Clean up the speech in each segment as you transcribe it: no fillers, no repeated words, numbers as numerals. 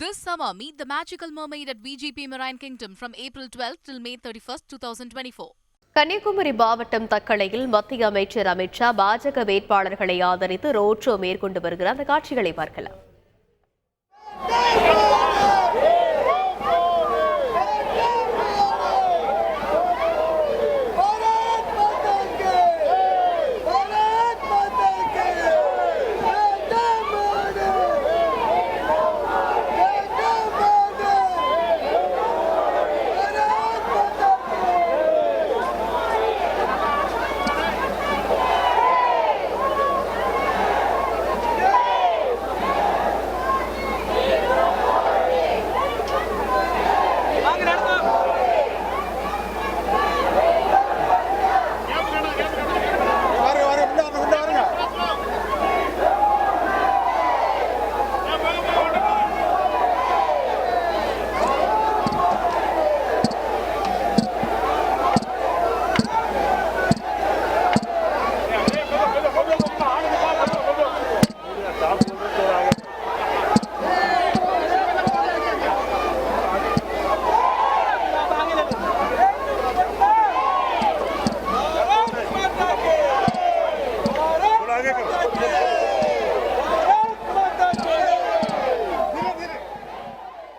This summer, meet the magical mermaid at VGP Marine Kingdom from April 12th till May 31st, 2024. Kanyakumari மாவட்டம் தக்கலையில் மத்திய அமைச்சர் அமித் ஷா பாஜக வேட்பாளர்களை ஆதரித்து ரோட் ஷோ மேற்கொண்டு வருகிறார். அந்த காட்சிகளை பார்க்கலாம்.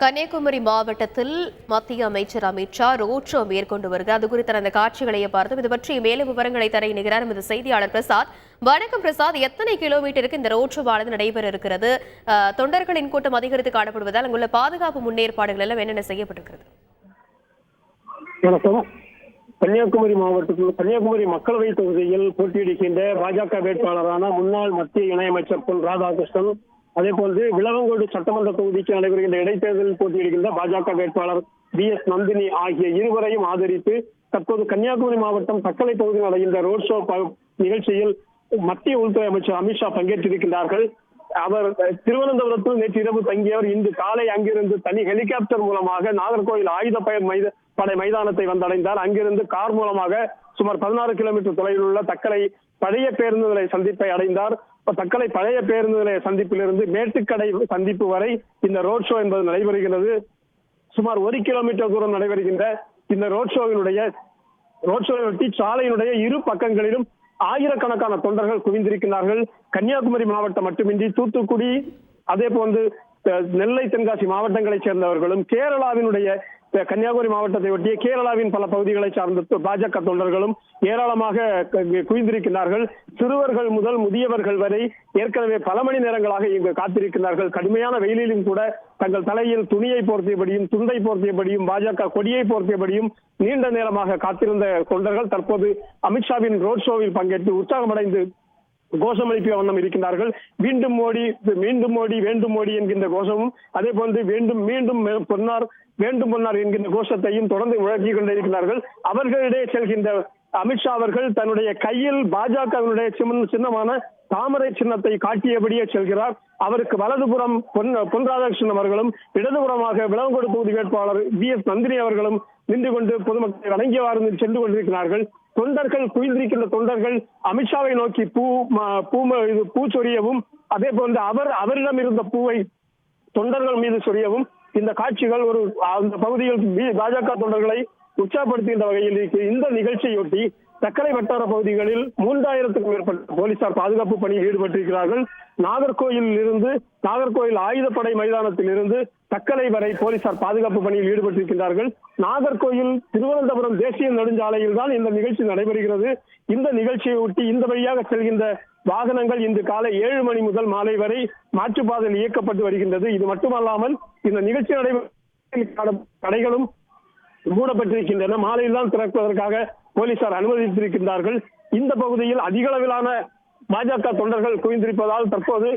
கன்னியாகுமரி மாவட்டத்தில் மத்திய அமைச்சர் அமித் ஷா ரோட் ஷோ மேற்கொண்டு வருகிறார். அது குறித்த அந்த காட்சிகளை பார்த்தோம். இது பற்றி மேலும் விவரங்களை தர இணைகிறார் நமது செய்தியாளர் பிரசாத். வணக்கம் பிரசாத், எத்தனை கிலோமீட்டருக்கு இந்த ரோட் ஷோவானது நடைபெற இருக்கிறது? தொண்டர்களின் கூட்டம் அதிகரித்து காணப்படுவதால் அங்குள்ள பாதுகாப்பு முன்னேற்பாடுகள் எல்லாம் என்னென்ன செய்யப்பட்டிருக்கிறது? வணக்கம். கன்னியாகுமரி மாவட்டத்தில் கன்னியாகுமரி மக்களவை தொகுதியில் போட்டியிடுகின்ற பாஜக வேட்பாளரான முன்னாள் மத்திய இணையமைச்சர் பொன் ராதாகிருஷ்ணன், அதே போன்று விளவங்கோடு சட்டமன்ற தொகுதிக்கு நடைபெறுகின்ற இடைத்தேர்தலில் போட்டியிடுகின்ற பாஜக வேட்பாளர் BS நந்தினி ஆகிய இருவரையும் ஆதரித்து தற்போது கன்னியாகுமரி மாவட்டம் தக்கலை பகுதியில் நடைகின்ற ரோட் ஷோ நிகழ்ச்சியில் மத்திய உள்துறை அமைச்சர் அமித்ஷா பங்கேற்றிருக்கிறார்கள். அவர் திருவனந்தபுரத்தில் நேற்று இரவு தங்கியவர் இன்று காலை அங்கிருந்து தனி ஹெலிகாப்டர் மூலமாக நாகர்கோவில் படை மைதானத்தை வந்தடைந்தார். அங்கிருந்து கார் மூலமாக சுமார் 16 கிலோமீட்டர் தொலைவில் உள்ள தக்கலை பழைய பேருந்து நிலைய சந்திப்பை அடைந்தார். தக்கலை பழைய பேருந்து நிலைய சந்திப்பிலிருந்து மேட்டுக்கடை சந்திப்பு வரை இந்த ரோட் ஷோ என்பது நடைபெறுகிறது. சுமார் 1 கிலோமீட்டர் தூரம் நடைபெறுகின்ற இந்த ரோட் ஷோவையொட்டி சாலையினுடைய இரு பக்கங்களிலும் ஆயிரக்கணக்கான தொண்டர்கள் குவிந்திருக்கிறார்கள். கன்னியாகுமரி மாவட்டம் மட்டுமின்றி தூத்துக்குடி, அதே போன்று நெல்லை, தென்காசி மாவட்டங்களைச் சேர்ந்தவர்களும், கேரளாவினுடைய கன்னியாகுமரி மாவட்டத்தை ஒட்டிய கேரளாவின் பல பகுதிகளை சார்ந்த பாஜக தொண்டர்களும் ஏராளமாக குவிந்திருக்கிறார்கள். சிறுவர்கள் முதல் முதியவர்கள் வரை ஏற்கனவே பல மணி நேரங்களாக இங்கு காத்திருக்கிறார்கள். கடுமையான வெயிலிலும் கூட தங்கள் தலையில் துணியை போர்த்தியபடியும், துண்டை போர்த்தியபடியும், பாஜக கொடியை போர்த்தியபடியும் நீண்ட நேரமாக காத்திருந்த தொண்டர்கள் தற்போது அமித்ஷாவின் ரோட் ஷோவில் பங்கேற்று உற்சாகமடைந்து கோஷமளிப்பிய வண்ணம் இருக்கின்றார்கள். மீண்டும் மோடி, மீண்டும் மோடி, வேண்டும் மோடி என்கின்ற கோஷமும், அதே போன்று வேண்டும் மீண்டும் பொன்னார், வேண்டும் பொன்னார் என்கின்ற கோஷத்தையும் தொடர்ந்து முழக்கிக் கொண்டிருக்கிறார்கள். அவர்களிடையே செல்கின்ற அமித்ஷா அவர்கள் தன்னுடைய கையில் பாஜகவினுடைய சின்னமான தாமரை சின்னத்தை காட்டியபடியே செல்கிறார். அவருக்கு வலதுபுறம் பொன் ராதாகிருஷ்ணன் அவர்களும், இடதுபுறமாக விளவங்கோடு தொகுதி வேட்பாளர் BS நந்தினி அவர்களும் நின்று கொண்டு பொதுமக்களை வணங்கியவாறு சென்று கொண்டிருக்கிறார்கள். தொண்டர்கள், குவிந்திருக்கின்ற தொண்டர்கள் அமித்ஷாவை நோக்கி பூ சொரியவும், அதே போன்று அவரிடம் இருந்த பூவை தொண்டர்கள் மீது சொரியவும் இந்த காட்சிகள் அந்த பகுதியில் பாஜக தொண்டர்களை உற்சாகப்படுத்துகின்ற வகையில் இந்த நிகழ்ச்சியொட்டி தக்கலை வட்டார பகுதிகளில் 3000க்கும் மேற்பட்ட போலீசார் பாதுகாப்பு பணியில் ஈடுபட்டிருக்கிறார்கள். நாகர்கோயில் ஆயுதப்படை மைதானத்தில் இருந்து தக்கலை வரை போலீசார் பாதுகாப்பு பணியில் ஈடுபட்டிருக்கிறார்கள். நாகர்கோயில் திருவனந்தபுரம் தேசிய நெடுஞ்சாலையில் தான் இந்த நிகழ்ச்சி நடைபெறுகிறது. இந்த நிகழ்ச்சியை ஒட்டி இந்த வழியாக செல்கின்ற வாகனங்கள் இன்று காலை 7 மணி முதல் மாலை வரை மாற்றுப்பாதையில் இயக்கப்பட்டு வருகின்றது. இது மட்டுமல்லாமல் இந்த நிகழ்ச்சி நடைபெறும் கடைகளும் மூடப்பட்டிருக்கின்றன. மாலையில் தான் திறப்பதற்காக போலீசார் அனுமதித்திருக்கின்றார்கள். இந்த பகுதியில் அதிக அளவிலான பாஜக தொண்டர்கள் குவிந்திருப்பதால் தற்போது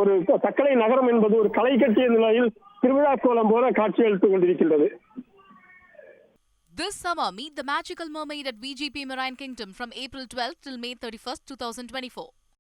ஒரு தக்கலை நகரம் என்பது ஒரு களை கட்டிய நிலையில் திருவிழா கோலம் போல காட்சியளித்துக் கொண்டிருக்கின்றது. This summer, meet the magical mermaid at VGP Marine Kingdom from April 12th till May 31st, 2024.